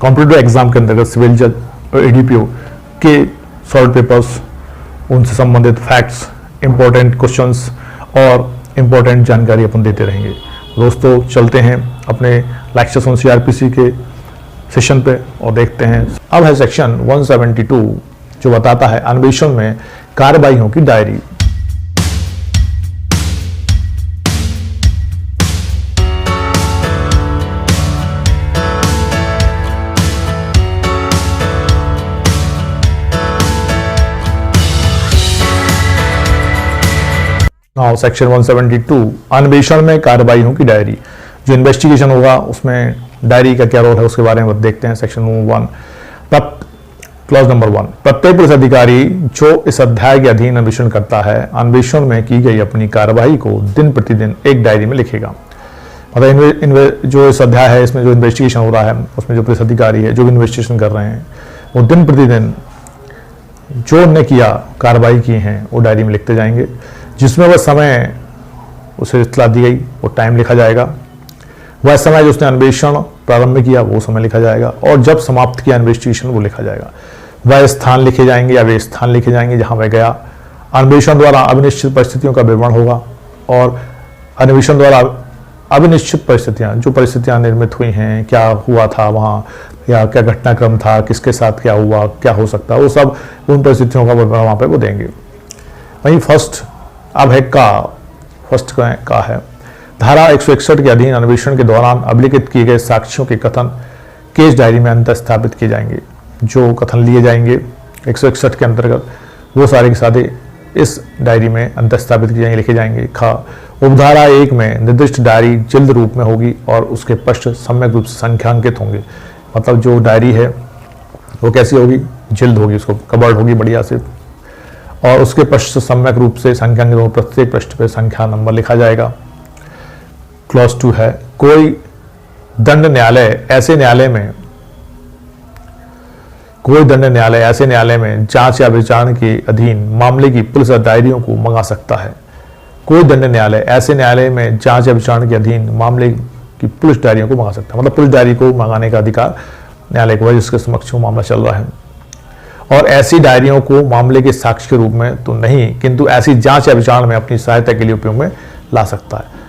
Competitive exam के अंतर्गत civil जज और एडीपीओ के सॉल्व पेपर्स, उनसे संबंधित फैक्ट्स, इंपॉर्टेंट क्वेश्चंस और इंपॉर्टेंट जानकारी अपन देते रहेंगे। दोस्तों चलते हैं अपने लेक्चर्स ऑन सीआरपीसी के सेशन पे और देखते हैं। अब है सेक्शन 172 जो बताता है अन्वेषण में कार्रवाइयों की डायरी। नाउ सेक्शन 172 अन्वेषण में कार्रवाइयों की डायरी। जो इन्वेस्टिगेशन होगा उसमें डायरी का क्या रोल है उसके बारे में देखते हैं। सेक्शन 1 क्लॉज नंबर 1, प्रत्येक पुलिस अधिकारी जो इस अध्याय के अधीन अन्वेषण करता है अन्वेषण में की गई अपनी कार्रवाई को दिन प्रतिदिन एक डायरी में लिखेगा। मतलब जो इस अध्याय है इसमें जो इन्वेस्टिगेशन हो रहा है उसमें जो पुलिस अधिकारी है जो भी इन्वेस्टिगेशन कर रहे हैं वो दिन प्रतिदिन जो उन्होंने किया कार्रवाई की हैं वो डायरी में लिखते जाएंगे। जिसमें वह समय उसे इत्तला दी गई वो टाइम लिखा जाएगा, वह समय जो उसने अन्वेषण प्रारंभ किया वो समय लिखा जाएगा, और जब समाप्त किया इन्वेस्टिगेशन वो लिखा जाएगा। वह स्थान लिखे जाएंगे या वे स्थान लिखे जाएंगे जहां वह गया। अन्वेषण द्वारा अनिश्चित परिस्थितियों का विवरण होगा, और अन्वेषण द्वारा अनिश्चित परिस्थितियां, जो परिस्थितियां निर्मित हुई हैं, क्या हुआ था वहां या क्या घटनाक्रम था, किसके साथ क्या हुआ, क्या हो सकता है, वो सब उन परिस्थितियों का विवरण वहां पे वो देंगे। वहीं फर्स्ट अब है फर्स्ट का है धारा 161 के अधीन अन्वेषण के दौरान अभिलिखित किए गए साक्ष्यों के कथन केस डायरी में अंत स्थापित किए जाएंगे। जो कथन लिए जाएंगे 161 के अंतर्गत वो सारे के सारे इस डायरी में अंत स्थापित किए जाएंगे, लिखे जाएंगे। उपधारा 1 में निर्दिष्ट डायरी जिल्द रूप में होगी और उसके पृष्ठ सम्यक रूप से संख्यांकित होंगे। मतलब जो डायरी है वो कैसी होगी, जिल्द होगी, उसको कवर्ड होगी बढ़िया से, और उसके पृष्ठ सम्यक रूप से संख्यांकित होंगे। प्रत्येक पृष्ठ पे संख्या नंबर लिखा जाएगा। क्लॉज 2 है कोई दंड न्यायालय ऐसे न्यायालय में जांच या विचारण के अधीन मामले की पुलिस डायरियों को मंगा सकता है। कोई दंड न्यायालय ऐसे न्यायालय में जांच या विचारण के अधीन मामले की पुलिस डायरियों को मंगा सकता है। मतलब पुलिस डायरी को मंगाने का अधिकार न्यायालय को है जिसके समक्ष वो मामला चल रहा है। और ऐसी डायरियों को मामले के साक्ष्य के रूप में तो नहीं, किंतु ऐसी जांच या विचारण में अपनी सहायता के लिए उपयोग में ला सकता है।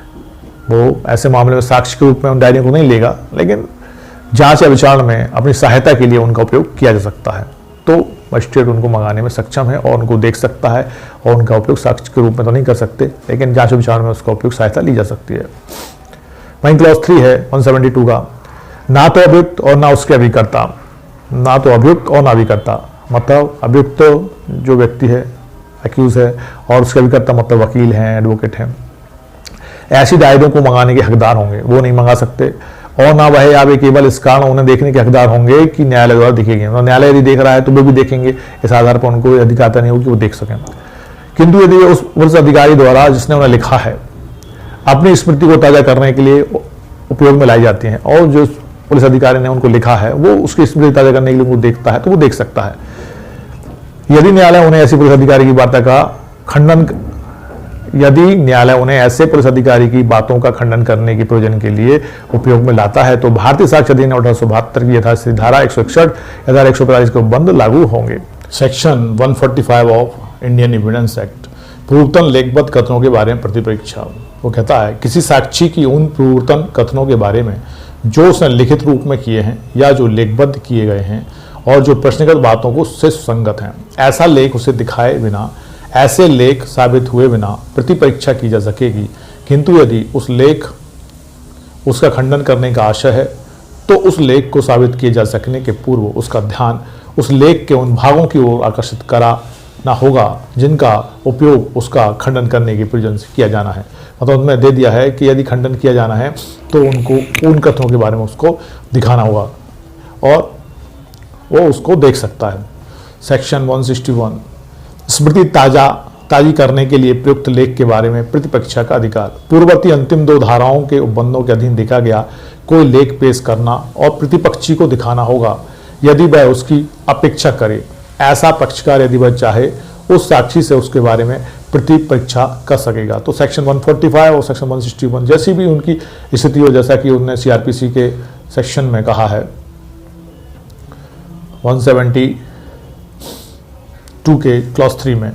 वो ऐसे मामले में साक्ष्य के रूप में उन डायरियों को नहीं लेगा, लेकिन जांच या विचारण में अपनी सहायता के लिए उनका उपयोग किया जा सकता है। तो मजिस्ट्रेट उनको मंगाने में सक्षम है और उनको देख सकता है, और उनका उपयोग साक्ष्य के रूप में तो नहीं कर सकते, लेकिन जांच विचारण में उसका उपयोग सहायता ली जा सकती है। वहीं क्लॉज 3 है 172 का ना तो अभियुक्त और ना उसके अभिकर्ता। ना तो अभियुक्त और ना अभिकर्ता, मतलब अभियुक्त जो व्यक्ति है एक्यूज है, और उसके अभिकर्ता मतलब वकील हैं, एडवोकेट हैं, ऐसी डायरियों को मंगाने के हकदार होंगे, वो नहीं मंगा सकते। और ना वह या वे केवल इस कारण उन्हें देखने के हकदार होंगे कि न्यायालय द्वारा दिखेंगे। न्यायालय यदि देख रहा है तो वो भी देखेंगे, इस आधार पर उनको अधिकारता नहीं होगी कि वो देख सकें। किंतु यदि उस पुलिस अधिकारी द्वारा जिसने उन्हें लिखा है अपनी स्मृति को ताजा करने के लिए उपयोग में लाई जाती हैं, और जो पुलिस अधिकारी ने उनको लिखा है वो उसकी स्मृति ताजा करने के लिए उनको देखता है तो वो देख सकता है। यदि न्यायालय उन्हें ऐसी पुलिस अधिकारी की वार्ता का खंडन यदि न्यायालय उन्हें ऐसे पुलिस अधिकारी की बातों का खंडन करने के प्रयोजन के लिए उपयोग में लाता है तो भारतीय साक्ष्य अधिनियम 1872 की यथास्थिति धारा 161 या धारा 145 के उपबंध लागू होंगे। Section 145 of Indian evidence act पूर्वतन लेखबद्ध कथनों के बारे में प्रतिपरीक्षा। वो कहता है किसी साक्षी की उन पूर्वतन कथनों के बारे में जो उसने लिखित रूप में किए हैं या जो लेखबद्ध किए गए हैं और जो प्रश्नगत बातों को उससे सुसंगत हैं, ऐसा लेख उसे दिखाए बिना, ऐसे लेख साबित हुए बिना प्रतिपरीक्षा की जा सकेगी। किंतु यदि उस लेख उसका खंडन करने का आशय है तो उस लेख को साबित किए जा सकने के पूर्व उसका ध्यान उस लेख के उन भागों की ओर आकर्षित कराना होगा जिनका उपयोग उसका खंडन करने के प्रयोजन से किया जाना है। मतलब उनमें दे दिया है कि यदि खंडन किया जाना है तो उनको उन कथनों के बारे में उसको दिखाना होगा और वो उसको देख सकता है। सेक्शन 161 स्मृति ताजी करने के लिए प्रयुक्त लेख के बारे में प्रतिपरीक्षा का अधिकार। पूर्ववर्ती अंतिम 2 धाराओं के उपबंधों के अधीन देखा गया कोई लेख पेश करना और प्रतिपक्षी को दिखाना होगा यदि वह उसकी अपेक्षा करे। ऐसा पक्षकार यदि वह चाहे उस साक्षी से उसके बारे में प्रतिपरीक्षा कर सकेगा। तो सेक्शन 145 और सेक्शन 161 जैसी भी उनकी स्थिति हो, जैसा कि उन्होंने सीआरपीसी के सेक्शन में कहा है 172 के क्लॉज 3 में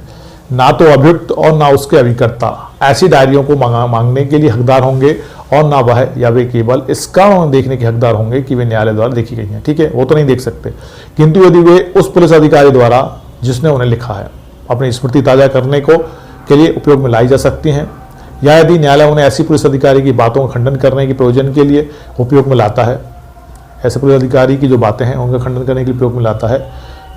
ना तो अभियुक्त और ना उसके अभिकर्ता ऐसी डायरियों को मांगने के लिए हकदार होंगे और ना वह या वे केवल इसका देखने के हकदार होंगे कि वे न्यायालय द्वारा देखी गई हैं। ठीक है, वो तो नहीं देख सकते, किंतु यदि वे उस पुलिस अधिकारी द्वारा जिसने उन्हें लिखा है अपनी स्मृति ताज़ा करने के लिए उपयोग में लाई जा सकती हैं, या यदि न्यायालय उन्हें ऐसी पुलिस अधिकारी की बातों का खंडन करने के प्रयोजन के लिए उपयोग में लाता है, ऐसे पुलिस अधिकारी की जो बातें हैं उनका खंडन करने के लिए उपयोग में लाता है,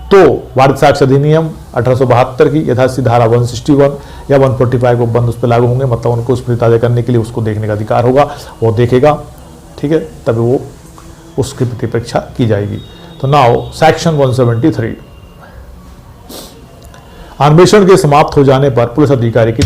तो भारतीय साक्ष्य अधिनियम 1872 की यथास्थी धारा 161 या 145 को बंद उस पर लागू होंगे। मतलब उनको स्मृति ताज़ा करने के लिए उसको देखने का अधिकार होगा, वो देखेगा। ठीक है, तभी वो उसकी प्रतिपरीक्षा की जाएगी। तो नाउ सेक्शन 173, अन्वेषण के समाप्त हो जाने पर पुलिस अधिकारी की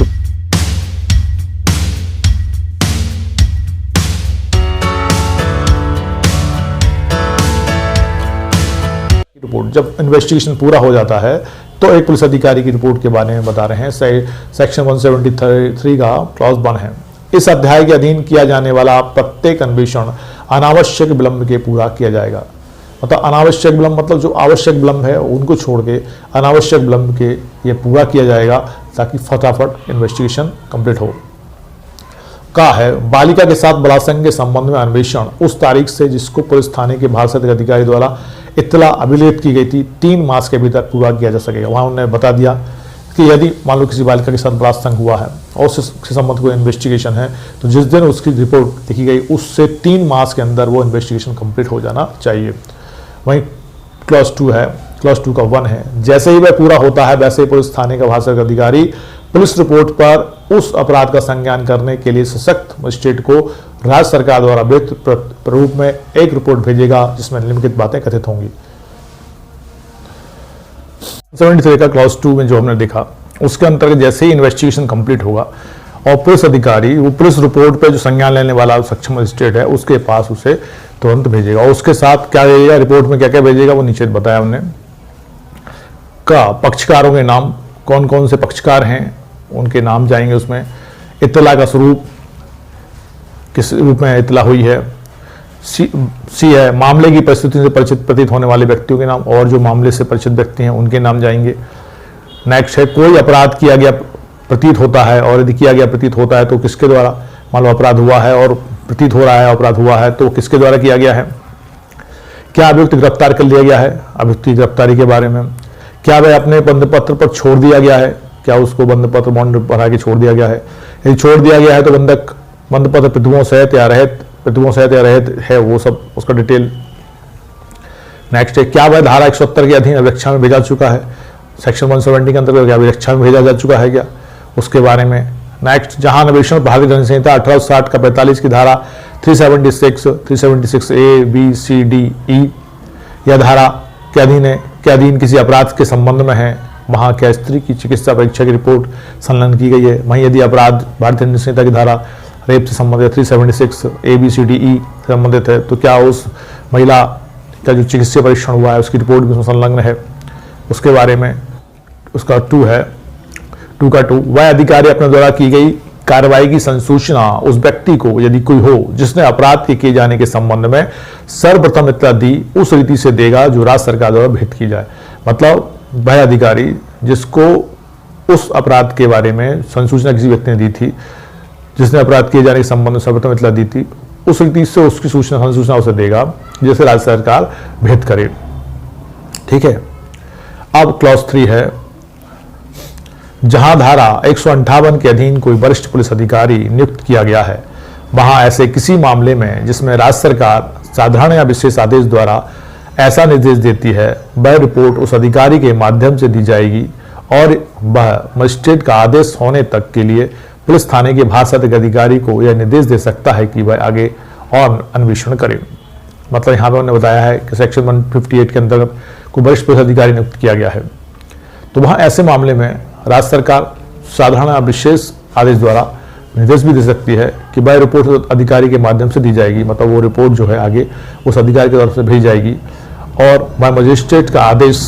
रिपोर्ट, जब इन्वेस्टिगेशन पूरा हो जाता है तो एक पुलिस अधिकारी की रिपोर्ट के बारे में बता रहे हैं। सेक्शन 173 का क्लॉज 1 है, इस अध्याय के अधीन किया जाने वाला प्रत्येक अन्वेषण अनावश्यक विलंब के पूरा किया जाएगा। मतलब अनावश्यक विलंब मतलब जो आवश्यक विलंब है उनको छोड़ के अनावश्यक विलंब के ये पूरा किया जाएगा ताकि फटाफट इन्वेस्टिगेशन कंप्लीट हो। का है बालिका के साथ बलात्संग के संबंध में अन्वेषण उस तारीख से जिसको पुलिस थाने के भारतीय अधिकारी द्वारा इत्तला अभिलेख की गई थी 3 मास के भीतर पूरा किया जा सकेगा। वहां उन्होंने बता दिया कि यदि मान लो किसी बालिका के साथ बलात्संग हुआ है और उससे संबंध कोई इन्वेस्टिगेशन है तो जिस दिन उसकी रिपोर्ट लिखी गई उससे 3 मास के अंदर वो इन्वेस्टिगेशन कंप्लीट हो जाना चाहिए। वहीं क्लॉज 2 है, क्लॉज 2 का 1 है, जैसे ही वह पूरा होता है वैसे ही पुलिस थाने का भारतीय अधिकारी पुलिस रिपोर्ट पर उस अपराध का संज्ञान करने के लिए सशक्त मजिस्ट्रेट को राज्य सरकार द्वारा विस्तृत रूप में एक रिपोर्ट भेजेगा जिसमें निम्नलिखित बातें कथित होंगी। 73 का क्लॉज 2 में जो हमने देखा उसके अंतर्गत जैसे ही इन्वेस्टिगेशन कंप्लीट होगा और पुलिस अधिकारी वो पुलिस रिपोर्ट पे जो संज्ञान लेने वाला सक्षम मजिस्ट्रेट है उसके पास उसे तुरंत भेजेगा और उसके साथ क्या भेजेगा, रिपोर्ट में क्या क्या भेजेगा वो नीचे बताया हमने। का पक्षकारों के नाम, कौन कौन से पक्षकार हैं उनके नाम जाएंगे उसमें। इत्तला का स्वरूप, किस रूप में इत्तला हुई है। सी है मामले की परिस्थिति से परिचित प्रतीत होने वाले व्यक्तियों के नाम और जो मामले से परिचित व्यक्ति हैं उनके नाम जाएंगे। नेक्स्ट है कोई अपराध किया गया प्रतीत होता है और यदि किया गया प्रतीत होता है तो किसके द्वारा, मान लो अपराध हुआ है और प्रतीत हो रहा है अपराध हुआ है तो किसके द्वारा किया गया है। क्या अभियुक्त गिरफ्तार कर लिया गया है, अभियुक्त की गिरफ्तारी के बारे में। क्या वह अपने बंद पत्र पर छोड़ दिया गया है, क्या उसको बंद पत्र बॉन्ड भरा के छोड़ दिया गया है। यदि छोड़ दिया गया है तो बंधक बंद पत्र पितुओं सहित या रहित है वो सब उसका डिटेल। नेक्स्ट है क्या वह धारा 170 के अधीन अभिरक्षा में भेजा चुका है, सेक्शन 170 के अंतर्गत अभिरक्षा में भेजा जा चुका है क्या, उसके बारे में। नेक्स्ट जहां अन्वेषण भारतीय दंड संहिता 1860 का 45 की धारा 376 A B C D E या धारा के अधीन किसी अपराध के संबंध में है वहां क्या स्त्री की चिकित्सा परीक्षा की रिपोर्ट संलग्न की गई है। वहीं यदि अपराध भारतीय दंड संहिता की धारा रेप से संबंधित 376 A B C D E संबंधित है तो क्या उस महिला का जो चिकित्सीय परीक्षण हुआ है उसकी रिपोर्ट भी उसमें संलग्न है, उसके बारे में। उसका 2 है 2 का 2 वह अधिकारी अपने द्वारा की गई कार्रवाई की संसूचना उस व्यक्ति को यदि कोई हो जिसने अपराध के किए जाने के संबंध में सर्वप्रथम इत्तला दी उस रीति से देगा जो राज्य सरकार द्वारा भेद की जाए। मतलब वह अधिकारी जिसको उस अपराध के बारे में संसूचना किसी व्यक्ति ने दी थी जिसने अपराध किए जाने के संबंध में सर्वप्रथम इत्तला दी थी उस रीति से उसकी संसूचना उसे देगा जैसे राज्य सरकार भेद करे। ठीक है, अब क्लॉज 3 है जहां धारा 158 के अधीन कोई वरिष्ठ पुलिस अधिकारी नियुक्त किया गया है वहां ऐसे किसी मामले में जिसमें राज्य सरकार साधारण या विशेष आदेश द्वारा ऐसा निर्देश देती है वह रिपोर्ट उस अधिकारी के माध्यम से दी जाएगी और वह मजिस्ट्रेट का आदेश होने तक के लिए पुलिस थाने के भारतीय अधिकारी को यह निर्देश दे सकता है कि वह आगे और अन्वेषण करे। मतलब यहाँ पे उन्होंने बताया है कि सेक्शन 158 के अंतर्गत कोई वरिष्ठ पुलिस अधिकारी नियुक्त किया गया है तो वहाँ ऐसे मामले में राज्य सरकार साधारण या विशेष आदेश द्वारा निर्देश भी दे सकती है कि वह रिपोर्ट अधिकारी के माध्यम से दी जाएगी। मतलब वो रिपोर्ट जो है आगे उस अधिकारी की तरफ से भेजी जाएगी और वह मजिस्ट्रेट का आदेश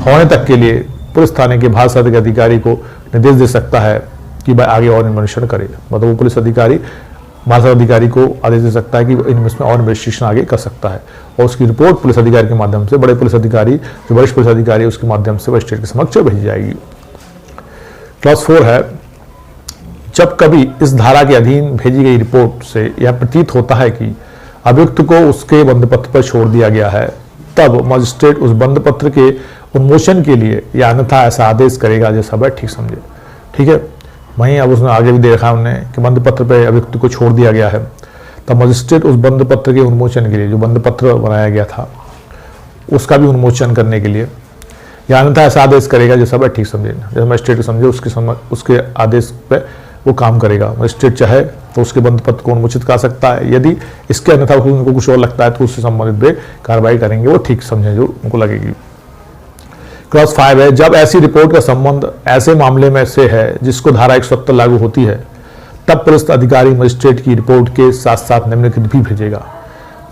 होने तक के लिए पुलिस थाने के भारतीय अधिकारी को निर्देश दे सकता है कि वह आगे और इन्वेस्टिगेशन करे। मतलब वो पुलिस अधिकारी भारतीय अधिकारी को आदेश दे सकता है कि इसमें और इन्वेस्टिगेशन आगे कर सकता है और उसकी रिपोर्ट पुलिस अधिकारी के माध्यम से, बड़े पुलिस अधिकारी जो वरिष्ठ पुलिस अधिकारी उसके माध्यम से मजिस्ट्रेट के समक्ष भेजी जाएगी। क्लॉज 4 है, जब कभी इस धारा के अधीन भेजी गई रिपोर्ट से यह प्रतीत होता है कि अभियुक्त को उसके बंधपत्र पर छोड़ दिया गया है, तब मजिस्ट्रेट उस बंधपत्र के उन्मोचन के लिए या अन्यथा ऐसा आदेश करेगा जैसा वह ठीक समझे। ठीक है, वहीं अब उसने आगे भी देखा हमने कि बंधपत्र पर अभियुक्त को छोड़ दिया गया है, तब मजिस्ट्रेट उस बंधपत्र के उन्मोचन के लिए, जो बंधपत्र बनाया गया था उसका भी उन्मोचन करने के लिए या अन्यथा ऐसा आदेश करेगा जैसा वह ठीक समझे। जैसे मजिस्ट्रेट समझे उसके आदेश पे वो काम करेगा। मजिस्ट्रेट चाहे तो उसके बंधपत्र को उन्मोचित कर सकता है, यदि इसके अन्यथा उनको कुछ और लगता है तो उससे संबंधित वे कार्रवाई करेंगे, वो ठीक समझे जो उनको लगेगी। क्लॉज 5 है, जब ऐसी रिपोर्ट का संबंध ऐसे मामले में से है जिसको धारा 170 लागू होती है, तब पुलिस अधिकारी मजिस्ट्रेट की रिपोर्ट के साथ साथ निम्नलिखित भी भेजेगा।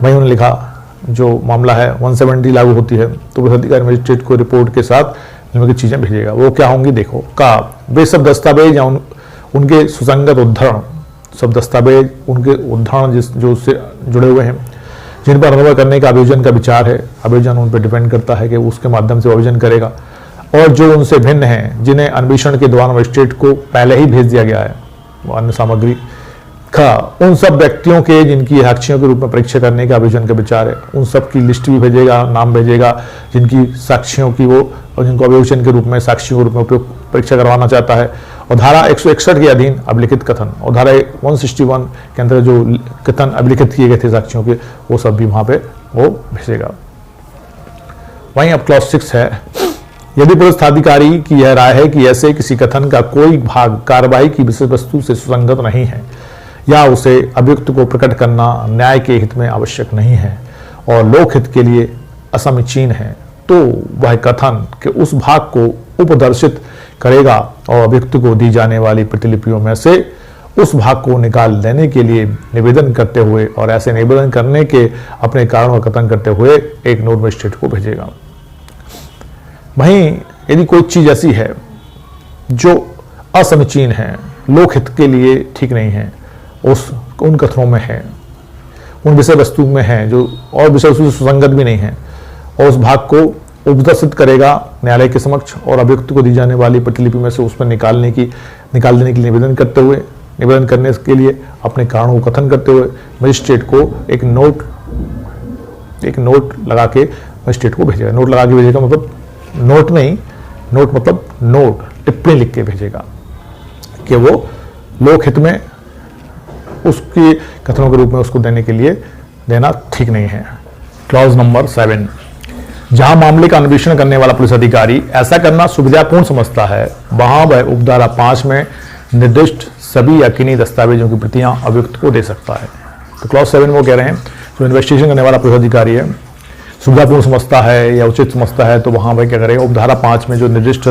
वहीं उन्होंने लिखा जो मामला है 170 लागू होती है तो पुलिस अधिकारी मजिस्ट्रेट को रिपोर्ट के साथ निम्नलिखित चीजें भेजेगा। वो क्या होंगी देखो, का वे सब दस्तावेज या उनके सुसंगत उद्धरण, सब दस्तावेज उनके उद्धरण जो उससे जुड़े हुए हैं जिन पर अनुभव करने का अभियोजन का विचार है, अभियोजन उन पर डिपेंड करता है कि उसके माध्यम से अभियोजन करेगा, और जो उनसे भिन्न हैं जिन्हें अन्वेषण के दौरान मजिस्ट्रेट को पहले ही भेज दिया गया है अन्य सामग्री का, उन सब व्यक्तियों के जिनकी साक्षियों के रूप में परीक्षा करने का अभियोजन का विचार है, उन सब की लिस्ट भी भेजेगा, नाम भेजेगा जिनकी साक्षियों की वो और जिनको अभियोजन के रूप में साक्षियों के रूप में उपयोग परीक्षा करवाना चाहता है। और धारा 161 के अधीन अभिलिखित कथन और धारा 161 के अंतर्गत जो कथन अभिलिखित किए गए थे साक्षियों के, वो सब भी वहां पे वो भेजेगा। वहीं अब क्लॉज 6 है, यदि पुलिस अधिकारी की यह राय है कि ऐसे किसी कथन का कोई भाग कार्रवाई की विषय वस्तु से सुसंगत नहीं है या उसे अभियुक्त को प्रकट करना न्याय के हित में आवश्यक नहीं है और लोकहित के लिए असमीचीन है, तो वह कथन के उस भाग को उपदर्शित करेगा और अभियुक्त को दी जाने वाली प्रतिलिपियों में से उस भाग को निकाल देने के लिए निवेदन करते हुए और ऐसे निवेदन करने के अपने कारणों का कथन करते हुए एक नोट मजिस्ट्रेट को भेजेगा। वहीं यदि कोई चीज ऐसी है जो असमीचीन है, लोकहित के लिए ठीक नहीं है, उन कथनों में है, उन विषय वस्तु में है जो और विषय वस्तु से सुसंगत भी नहीं है, और उस भाग को उपदर्शित करेगा न्यायालय के समक्ष और अभियुक्त को दी जाने वाली प्रतिलिपि में से उसमें निकाल देने के लिए निवेदन करने के लिए अपने कारणों को कथन करते हुए मजिस्ट्रेट को एक नोट लगा के मजिस्ट्रेट को भेजेगा। नोट लगा के भेजेगा मतलब नोट नहीं, नोट मतलब नोट, टिप्पणी लिख के भेजेगा कि वो लोकहित में उसके कथनों के रूप में उसको देने के लिए देना ठीक नहीं है। क्लॉज नंबर 7, जहां मामले का अन्वेषण करने वाला पुलिस अधिकारी ऐसा करना सुविधापूर्ण समझता है, वहां वह उपधारा 5 में निर्दिष्ट सभी यकीनी दस्तावेजों की प्रतियां अभियुक्त को दे सकता है। तो क्लॉज 7 वो कह रहे हैं जो इन्वेस्टिगेशन करने वाला पुलिस अधिकारी है सुविधापूर्ण समझता है या उचित समझता है, तो वहां वह क्या करेगा, उपधारा 5 में जो निर्दिष्ट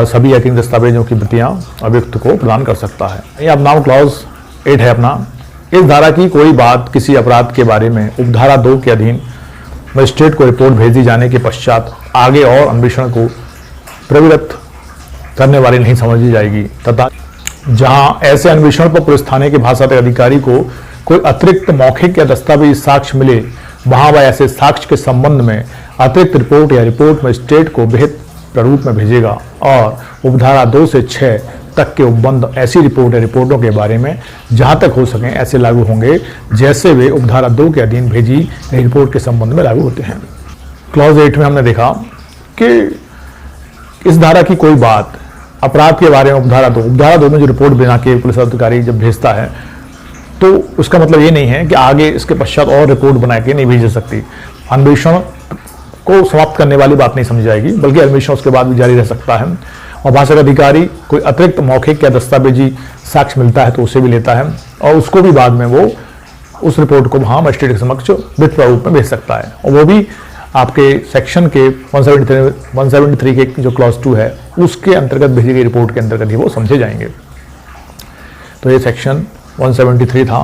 सभी यकीनी दस्तावेजों की प्रतियां अभियुक्त को प्रदान कर सकता है। अब नाउ क्लॉज 8 है अपना, इस धारा की कोई बात किसी अपराध के बारे में उपधारा 2 के अधीन मजिस्ट्रेट को रिपोर्ट भेजी जाने के पश्चात आगे और अन्वेषण को प्रवृत्त करने वाली नहीं समझी जाएगी, तथा जहां ऐसे अन्वेषण पर पुलिस थाने के भाषातक अधिकारी को कोई अतिरिक्त मौखिक या दस्तावेजी साक्ष्य मिले, वहां वह ऐसे साक्ष्य के संबंध में अतिरिक्त रिपोर्ट या रिपोर्ट मजिस्ट्रेट को विहित प्रारूप में भेजेगा और उपधारा 2 से 6 तक के उपबंध ऐसी रिपोर्ट या रिपोर्टों के बारे में जहां तक हो सके ऐसे लागू होंगे जैसे वे उपधारा 2 के अधीन भेजी गई रिपोर्ट के संबंध में लागू होते हैं। क्लॉज 8 में हमने देखा कि इस धारा की कोई बात अपराध के बारे में उपधारा 2 में जो रिपोर्ट बना के पुलिस अधिकारी जब भेजता है तो उसका मतलब ये नहीं है कि आगे इसके पश्चात और रिपोर्ट बना के नहीं भेज सकती। अन्वेषण को समाप्त करने वाली बात नहीं समझी जाएगी, बल्कि अन्वेषण उसके बाद भी जारी रह सकता है और भाषा का अधिकारी कोई अतिरिक्त मौखिक या दस्तावेजी साक्ष्य मिलता है तो उसे भी लेता है और उसको भी बाद में वो उस रिपोर्ट को वहां मजिस्ट्रेट के समक्ष विधिक प्रारूप में भेज सकता है, और वो भी आपके सेक्शन के 173 के जो क्लॉज 2 है उसके अंतर्गत भेजी गई रिपोर्ट के अंतर्गत ही वो समझे जाएंगे। तो ये सेक्शन 173 था।